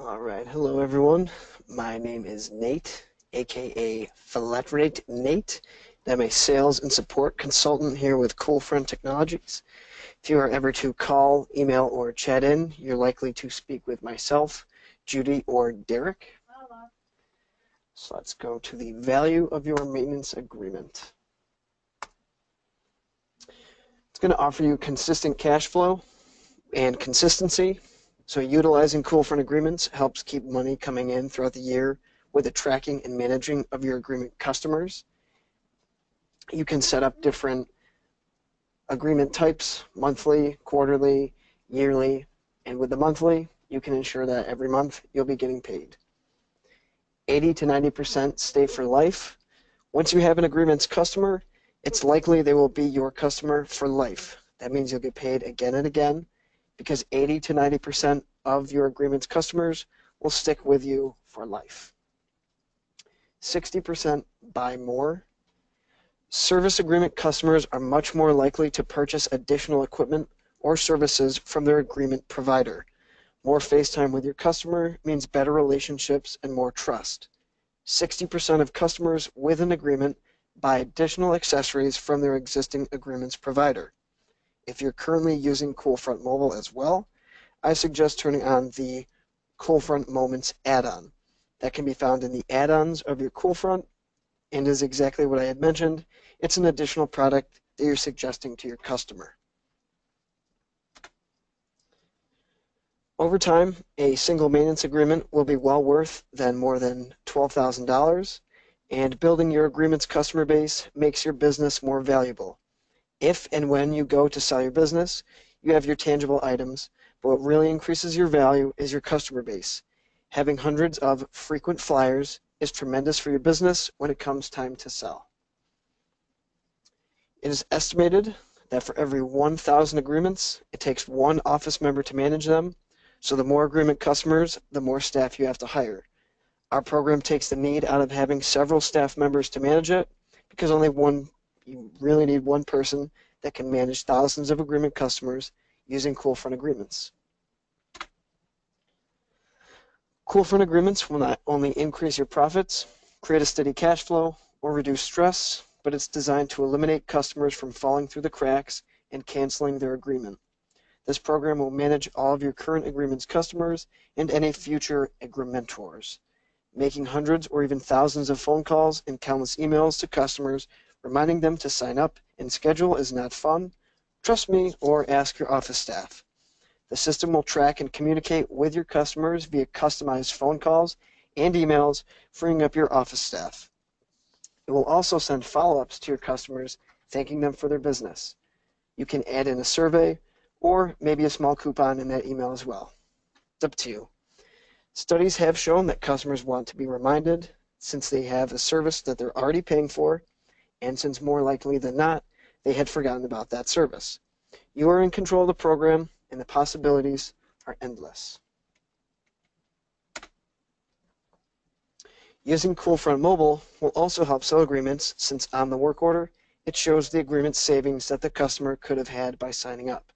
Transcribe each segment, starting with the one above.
All right, hello everyone. My name is Nate, aka Flatrate Nate. I'm a sales and support consultant here with Coolfront Technologies. If you are ever to call, email, or chat in, you're likely to speak with myself, Judy, or Derek. So let's go to the value of your maintenance agreement. It's going to offer you consistent cash flow and consistency. So utilizing Coolfront agreements helps keep money coming in throughout the year with the tracking and managing of your agreement customers. You can set up different agreement types, monthly, quarterly, yearly, and with the monthly, you can ensure that every month you'll be getting paid. 80 to 90% stay for life. Once you have an agreement's customer, it's likely they will be your customer for life. That means you'll get paid again and again, because 80 to 90% of your agreement's customers will stick with you for life. 60% buy more. Service agreement customers are much more likely to purchase additional equipment or services from their agreement provider. More face time with your customer means better relationships and more trust. 60% of customers with an agreement buy additional accessories from their existing agreement's provider. If you're currently using Coolfront Mobile as well, I suggest turning on the Coolfront Moments add-on. That can be found in the add-ons of your Coolfront and is exactly what I had mentioned. It's an additional product that you're suggesting to your customer. Over time, a single maintenance agreement will be well worth more than $12,000, and building your agreement's customer base makes your business more valuable. If and when you go to sell your business, you have your tangible items, but what really increases your value is your customer base. Having hundreds of frequent flyers is tremendous for your business when it comes time to sell. It is estimated that for every 1,000 agreements, it takes one office member to manage them, so the more agreement customers, the more staff you have to hire. Our program takes the need out of having several staff members to manage it, because you really need one person that can manage thousands of agreement customers using Coolfront agreements. Coolfront agreements will not only increase your profits, create a steady cash flow, or reduce stress, but it's designed to eliminate customers from falling through the cracks and canceling their agreement. This program will manage all of your current agreements customers and any future agreementors. Making hundreds or even thousands of phone calls and countless emails to customers reminding them to sign up and schedule is not fun. Trust me or ask your office staff. The system will track and communicate with your customers via customized phone calls and emails, freeing up your office staff. It will also send follow-ups to your customers, thanking them for their business. You can add in a survey or maybe a small coupon in that email as well. It's up to you. Studies have shown that customers want to be reminded since they have a service that they're already paying for, and since more likely than not, they had forgotten about that service. You are in control of the program, and the possibilities are endless. Using Coolfront Mobile will also help sell agreements, since on the work order, it shows the agreement savings that the customer could have had by signing up.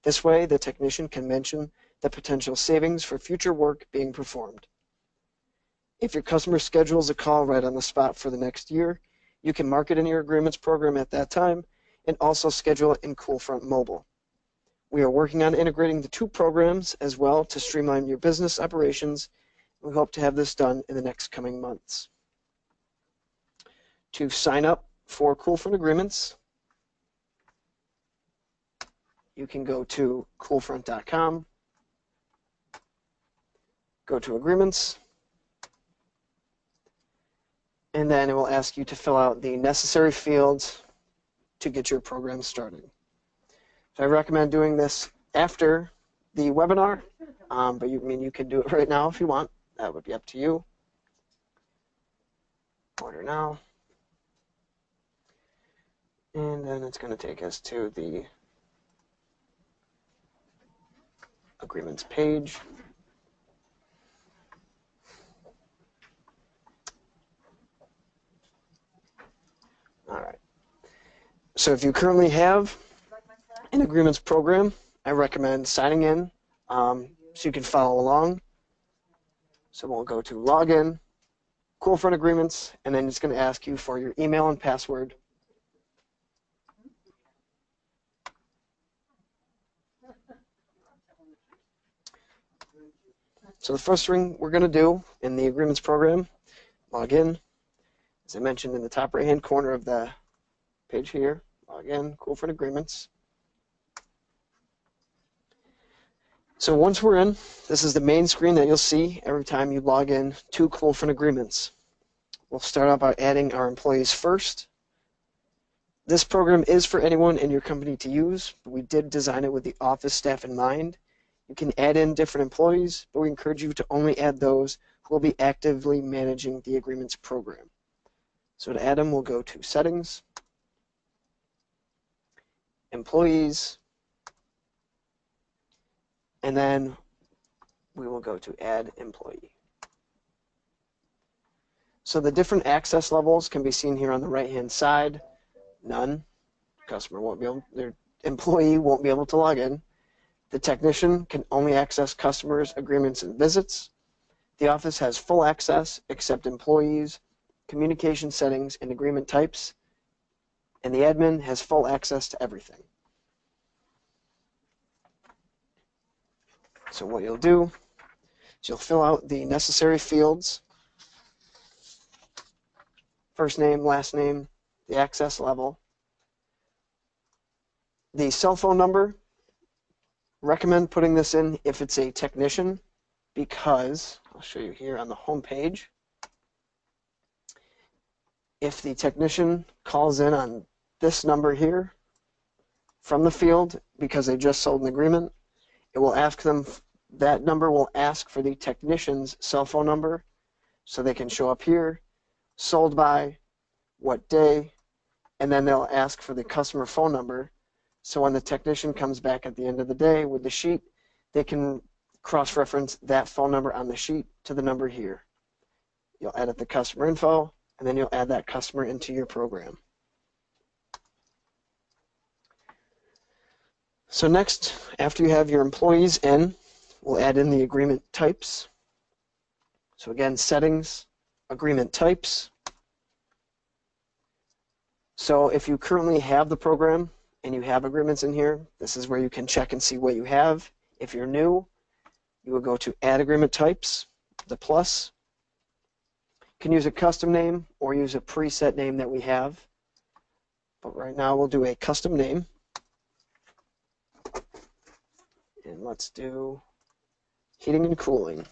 This way, the technician can mention the potential savings for future work being performed. If your customer schedules a call right on the spot for the next year, you can mark it in your agreements program at that time and also schedule it in Coolfront Mobile. We are working on integrating the two programs as well to streamline your business operations. We hope to have this done in the next coming months. To sign up for Coolfront agreements, you can go to coolfront.com, go to agreements, and then it will ask you to fill out the necessary fields to get your program started. So I recommend doing this after the webinar, but you can do it right now if you want. That would be up to you. Order now. And then it's going to take us to the agreements page. All right. So if you currently have an agreements program, I recommend signing in so you can follow along. So we'll go to Login, Coolfront Agreements, and then it's going to ask you for your email and password. So the first thing we're going to do in the Agreements program, log in, as I mentioned in the top right-hand corner of the page here, log in, Coolfront Agreements. So once we're in, this is the main screen that you'll see every time you log in to Coolfront Agreements. We'll start out by adding our employees first. This program is for anyone in your company to use, but we did design it with the office staff in mind. You can add in different employees, but we encourage you to only add those who will be actively managing the Agreements program. So to add them, we'll go to Settings, Employees, and then we will go to Add Employee. So the different access levels can be seen here on the right-hand side. None. Customer won't be able, their employee won't be able to log in. The technician can only access customers, agreements, and visits. The office has full access except employees, communication settings, and agreement types. And the admin has full access to everything. So what you'll do is you'll fill out the necessary fields. First name, last name, the access level. The cell phone number, recommend putting this in if it's a technician, because I'll show you here on the home page. If the technician calls in on this number here from the field because they just sold an agreement, it will ask them, that number will ask for the technician's cell phone number so they can show up here, sold by, what day, and then they'll ask for the customer phone number. So when the technician comes back at the end of the day with the sheet, they can cross-reference that phone number on the sheet to the number here. You'll edit the customer info, and then you'll add that customer into your program. So next, after you have your employees in, we'll add in the agreement types. So again, settings, agreement types. So if you currently have the program and you have agreements in here, this is where you can check and see what you have. If you're new, you will go to Add Agreement Types, the plus. You can use a custom name or use a preset name that we have. But right now we'll do a custom name. And let's do heating and cooling.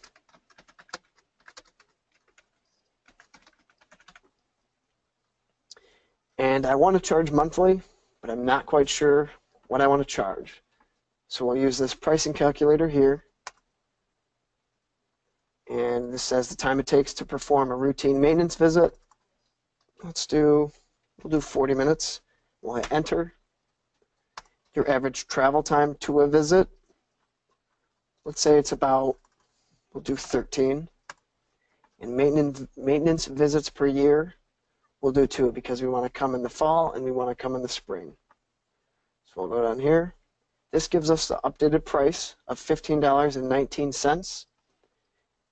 And I want to charge monthly, but I'm not quite sure what I want to charge. So we'll use this pricing calculator here. And this says the time it takes to perform a routine maintenance visit. We'll do 40 minutes. We'll hit enter. Your average travel time to a visit, let's say it's about, we'll do 13. And maintenance visits per year, we'll do 2 because we want to come in the fall and we want to come in the spring. So we'll go down here. This gives us the updated price of $15.19.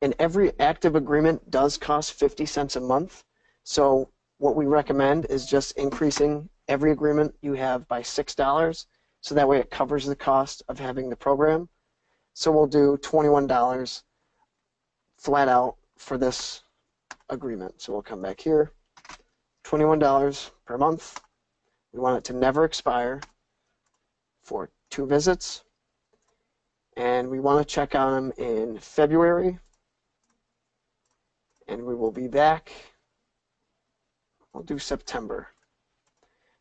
And every active agreement does cost 50 cents a month. So what we recommend is just increasing every agreement you have by $6. So that way it covers the cost of having the program. So we'll do $21 flat out for this agreement. So we'll come back here. $21 per month. We want it to never expire for 2 visits. And we want to check on them in February. And we will be back. We'll do September.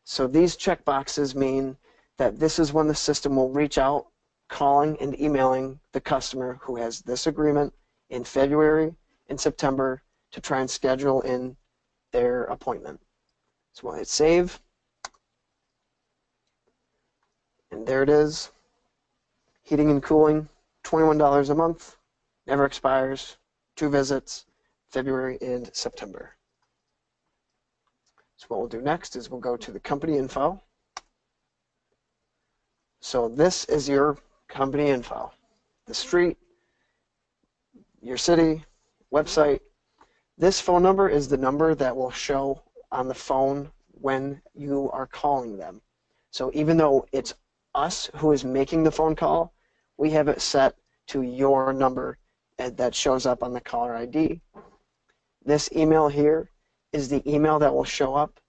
So these checkboxes mean that this is when the system will reach out, calling and emailing the customer who has this agreement in February and September to try and schedule in their appointment. So we'll hit save. And there it is. Heating and cooling, $21 a month, never expires, 2 visits, February and September. So what we'll do next is we'll go to the company info. So this is your company info. The street, your city, website. This phone number is the number that will show on the phone when you are calling them. So even though it's us who is making the phone call, we have it set to your number that shows up on the caller ID. This email here is the email that will show up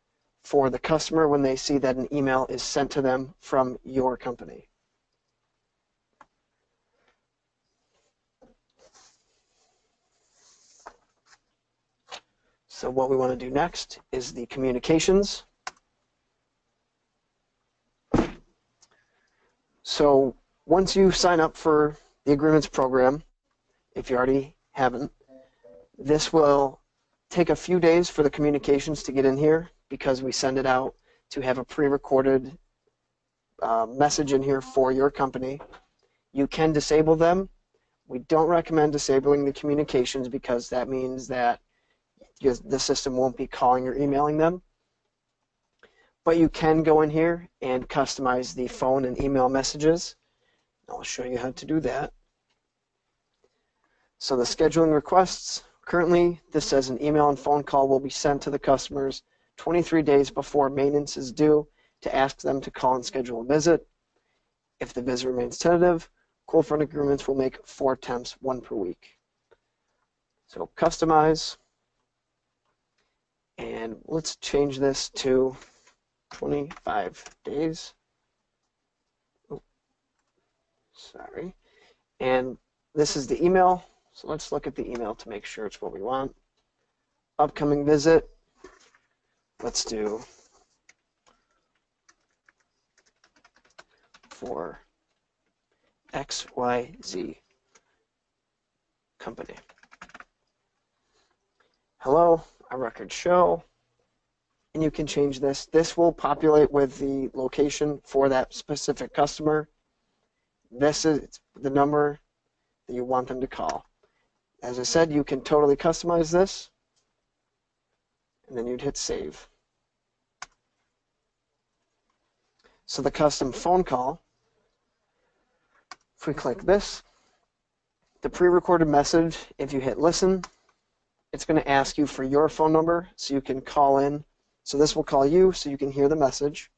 for the customer when they see that an email is sent to them from your company. So what we want to do next is the communications. So once you sign up for the agreements program, if you already haven't, this will take a few days for the communications to get in here because we send it out to have a pre-recorded message in here for your company. You can disable them. We don't recommend disabling the communications because that means that the system won't be calling or emailing them. But you can go in here and customize the phone and email messages. I'll show you how to do that. So the scheduling requests, currently this says an email and phone call will be sent to the customers 23 days before maintenance is due to ask them to call and schedule a visit. If the visit remains tentative, Coolfront agreements will make 4 attempts, 1 per week. So customize, and let's change this to 25 days. Oh, sorry. And this is the email. So let's look at the email to make sure it's what we want. Upcoming visit. Let's do for XYZ company. Hello, our records show. And you can change this. This will populate with the location for that specific customer. This is the number that you want them to call. As I said, you can totally customize this, and then you'd hit save. So the custom phone call, if we click this, the pre-recorded message, if you hit listen, it's going to ask you for your phone number so you can call in. So this will call you so you can hear the message.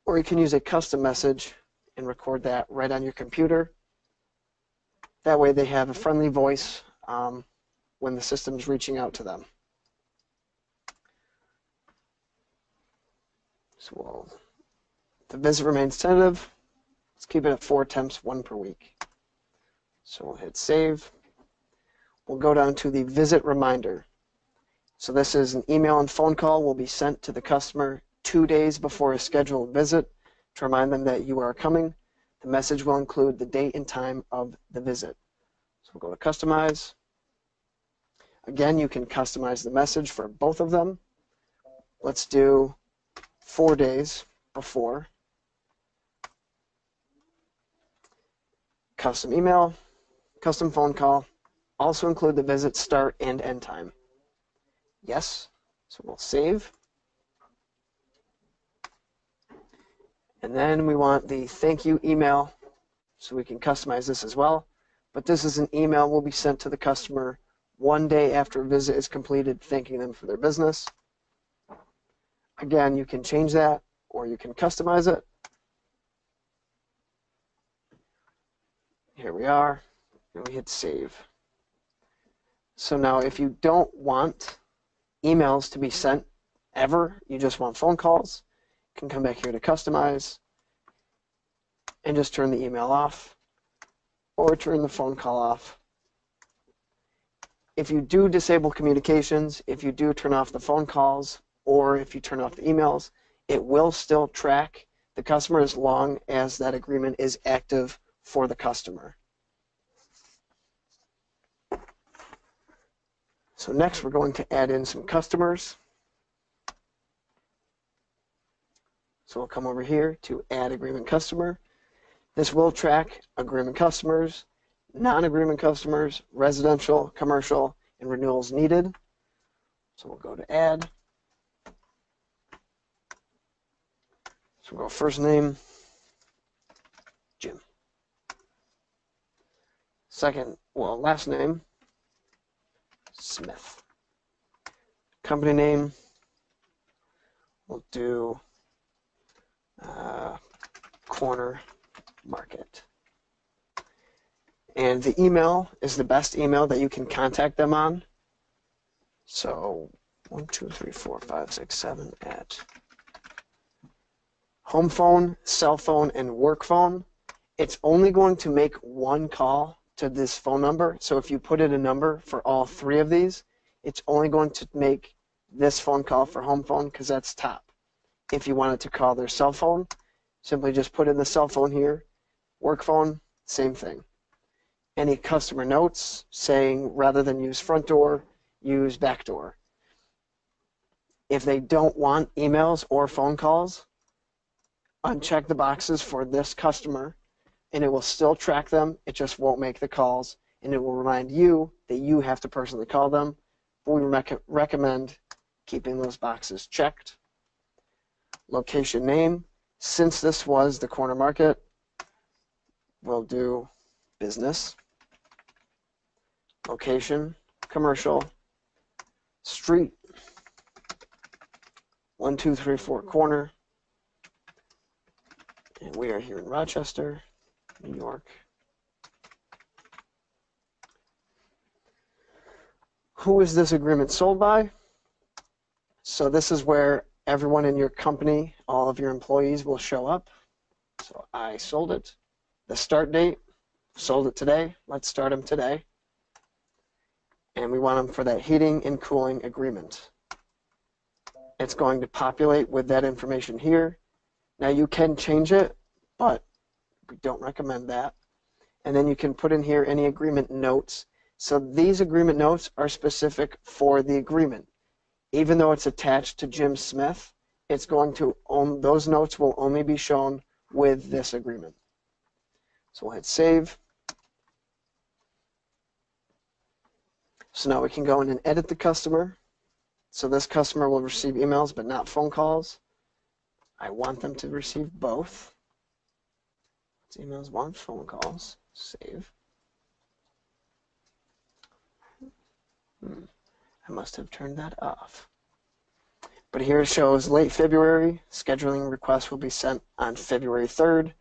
Or you can use a custom message and record that right on your computer. That way they have a friendly voice when the system's reaching out to them. So the visit remains tentative. Let's keep it at 4 attempts, 1 per week. So we'll hit save. We'll go down to the visit reminder. So this is an email and phone call will be sent to the customer 2 days before a scheduled visit to remind them that you are coming. The message will include the date and time of the visit. So we'll go to customize. Again, you can customize the message for both of them. Let's do 4 days before. Custom email, custom phone call. Also include the visit start and end time. Yes, so we'll save. And then we want the thank you email, so we can customize this as well. But this is an email will be sent to the customer 1 day after a visit is completed, thanking them for their business. Again, you can change that, or you can customize it. Here we are, and we hit save. So now if you don't want emails to be sent ever, you just want phone calls, you can come back here to customize and just turn the email off or turn the phone call off. If you do disable communications, if you do turn off the phone calls, or if you turn off the emails, it will still track the customer as long as that agreement is active for the customer. So next we're going to add in some customers. So we'll come over here to add agreement customer. This will track agreement customers, non-agreement customers, residential, commercial, and renewals needed. So we'll go to add. So we'll go first name, Jim. last name, Smith. Company name, we'll do Corner Market. And the email is the best email that you can contact them on. So 1, 2, 3, 4, 5, 6, 7 at home phone, cell phone, and work phone. It's only going to make one call to this phone number. So if you put in a number for all three of these, it's only going to make this phone call for home phone because that's top. If you wanted to call their cell phone, simply just put in the cell phone here. Work phone, same thing. Any customer notes saying rather than use front door, use back door. If they don't want emails or phone calls, uncheck the boxes for this customer and it will still track them. It just won't make the calls and it will remind you that you have to personally call them. But we recommend keeping those boxes checked. Location name, since this was the corner market, we'll do business. Location, commercial. Street, 1, 2, 3, 4 corner. And we are here in Rochester, New York. Who is this agreement sold by? So this is where everyone in your company, all of your employees will show up. So I sold it. The start date, sold it today. Let's start them today. And we want them for that heating and cooling agreement. It's going to populate with that information here. Now you can change it, but we don't recommend that. And then you can put in here any agreement notes. So these agreement notes are specific for the agreement. Even though it's attached to Jim Smith, it's going to those notes will only be shown with this agreement. So we'll hit save. So now we can go in and edit the customer. So this customer will receive emails but not phone calls. I want them to receive both. It's emails, want phone calls. Save. I must have turned that off. But here it shows late February, scheduling request will be sent on February 3rd.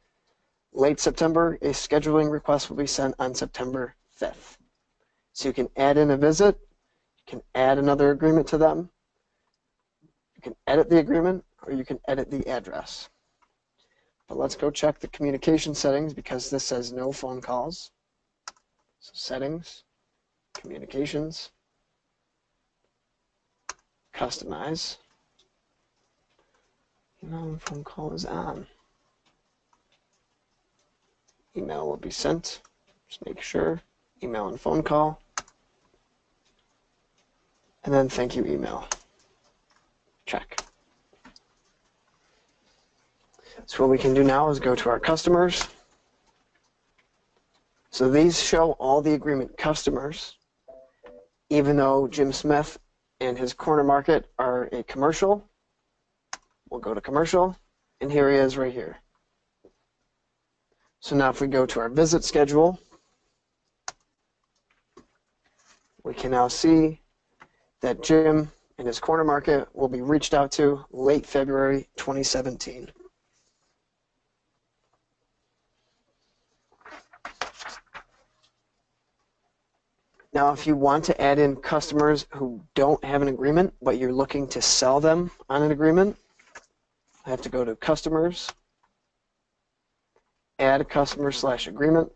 Late September, a scheduling request will be sent on September 5th. So you can add in a visit, you can add another agreement to them, you can edit the agreement, or you can edit the address. But let's go check the communication settings because this says no phone calls. So settings, communications, customize. Email and phone call is on. Email will be sent. Just make sure. Email and phone call. And then thank you email. Check. So what we can do now is go to our customers. So these show all the agreement customers, even though Jim Smith and his corner market are a commercial. We'll go to commercial, and here he is right here. So now if we go to our visit schedule, we can now see that Jim and his corner market will be reached out to late February 2017. Now, if you want to add in customers who don't have an agreement, but you're looking to sell them on an agreement, I have to go to customers, add a customer / agreement.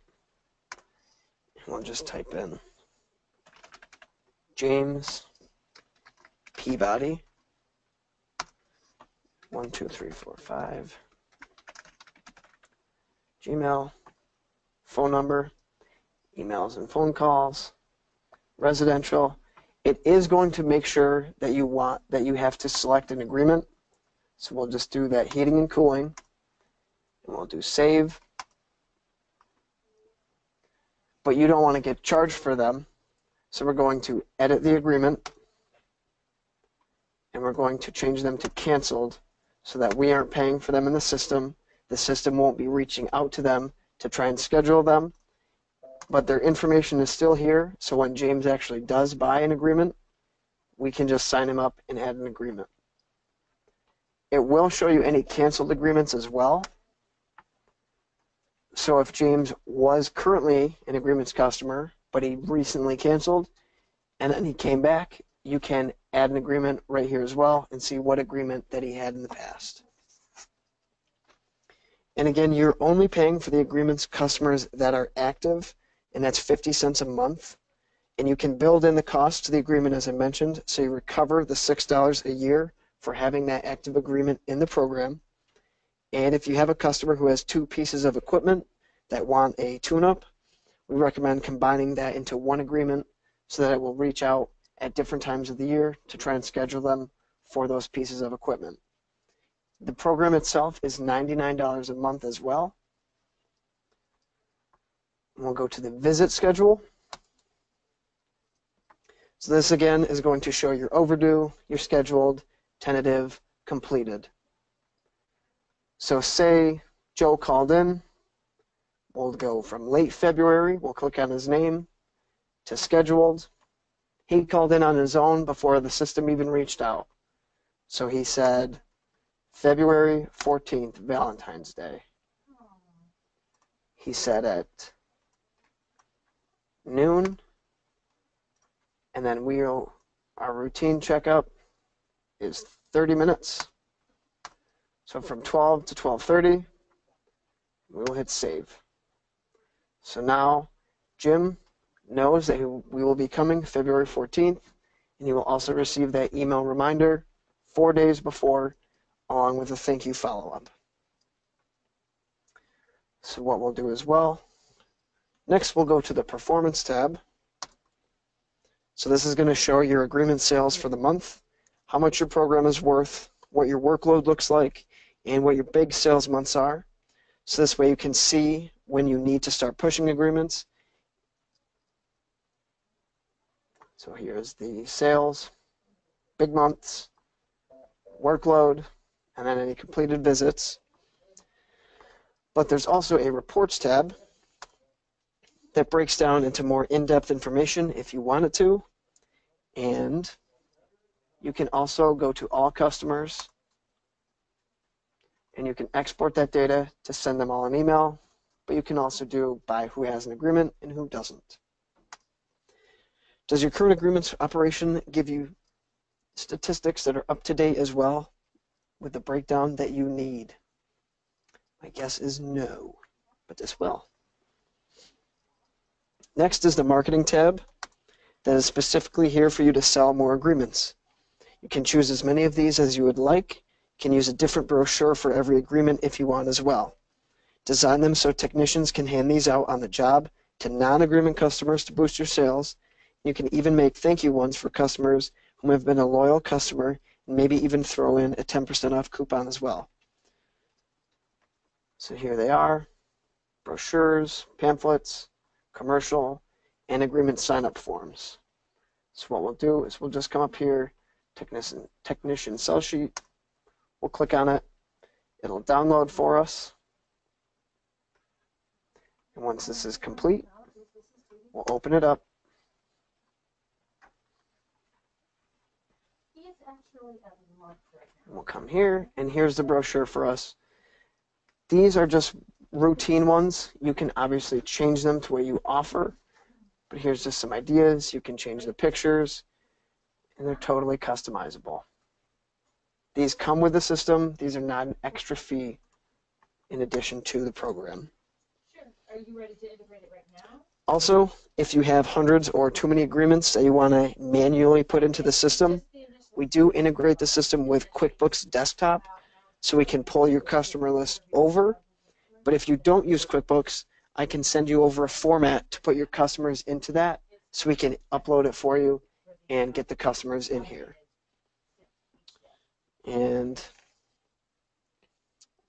We'll just type in James Peabody, 1, 2, 3, 4, 5, Gmail, phone number, emails and phone calls, residential. It is going to make sure that you have to select an agreement. So we'll just do that heating and cooling, and we'll do save. But you don't want to get charged for them, so we're going to edit the agreement, and we're going to change them to canceled so that we aren't paying for them in the system. The system won't be reaching out to them to try and schedule them. but their information is still here, so when James actually does buy an agreement, we can just sign him up and add an agreement. It will show you any canceled agreements as well. So if James was currently an agreements customer, but he recently canceled, and then he came back, you can add an agreement right here as well and see what agreement that he had in the past. And again, you're only paying for the agreements customers that are active, and that's 50 cents a month. And you can build in the cost to the agreement, as I mentioned, so you recover the $6 a year for having that active agreement in the program. And if you have a customer who has 2 pieces of equipment that want a tune-up, we recommend combining that into one agreement so that it will reach out at different times of the year to try and schedule them for those pieces of equipment. The program itself is $99 a month as well. We'll go to the visit schedule. So this again is going to show your overdue, your scheduled, tentative, completed. So say Joe called in, we'll go from late February, we'll click on his name, to scheduled. He called in on his own before the system even reached out. So he said February 14th, Valentine's Day. He said at noon, and then our routine checkup is 30 minutes. So from 12 to 12:30, we will hit save. So now Jim knows that we will be coming February 14th, and he will also receive that email reminder 4 days before, along with a thank you follow-up. So what we'll do as well, next we'll go to the performance tab. So this is going to show your agreement sales for the month, how much your program is worth, what your workload looks like, and what your big sales months are. So this way you can see when you need to start pushing agreements. So here's the sales, big months, workload, and then any completed visits. But there's also a reports tab that breaks down into more in-depth information if you wanted to. And you can also go to all customers, and you can export that data to send them all an email, but you can also do by who has an agreement and who doesn't. Does your current agreements operation give you statistics that are up to date as well with the breakdown that you need? My guess is no, but this will. Next is the marketing tab that is specifically here for you to sell more agreements. You can choose as many of these as you would like. You can use a different brochure for every agreement if you want as well. Design them so technicians can hand these out on the job to non-agreement customers to boost your sales. You can even make thank you ones for customers who have been a loyal customer, and maybe even throw in a 10% off coupon as well. So here they are, brochures, pamphlets, commercial, and agreement sign-up forms. So what we'll do is we'll just come up here, technician sell sheet. We'll click on it. It'll download for us. And once this is complete, we'll open it up. We'll come here, and here's the brochure for us. These are just routine ones. You can obviously change them to what you offer, but here's just some ideas. You can change the pictures, and they're totally customizable. These come with the system. These are not an extra fee in addition to the program. Sure. Are you ready to integrate it right now? Also, if you have hundreds or too many agreements that you want to manually put into the system, we do integrate the system with QuickBooks Desktop, so we can pull your customer list over. But if you don't use QuickBooks, I can send you over a format to put your customers into that, so we can upload it for you and get the customers in here. And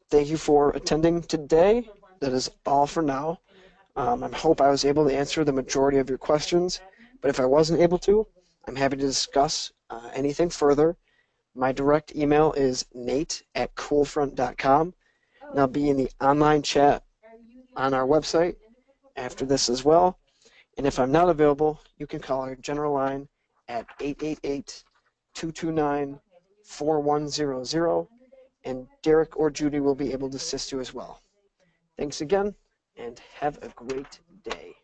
thank you for attending today. That is all for now. I hope I was able to answer the majority of your questions, but if I wasn't able to, I'm happy to discuss anything further. My direct email is nate@coolfront.com, and I'll be in the online chat on our website after this as well. And if I'm not available, you can call our general line at 888-229-4100, and Derek or Judy will be able to assist you as well. Thanks again, and have a great day.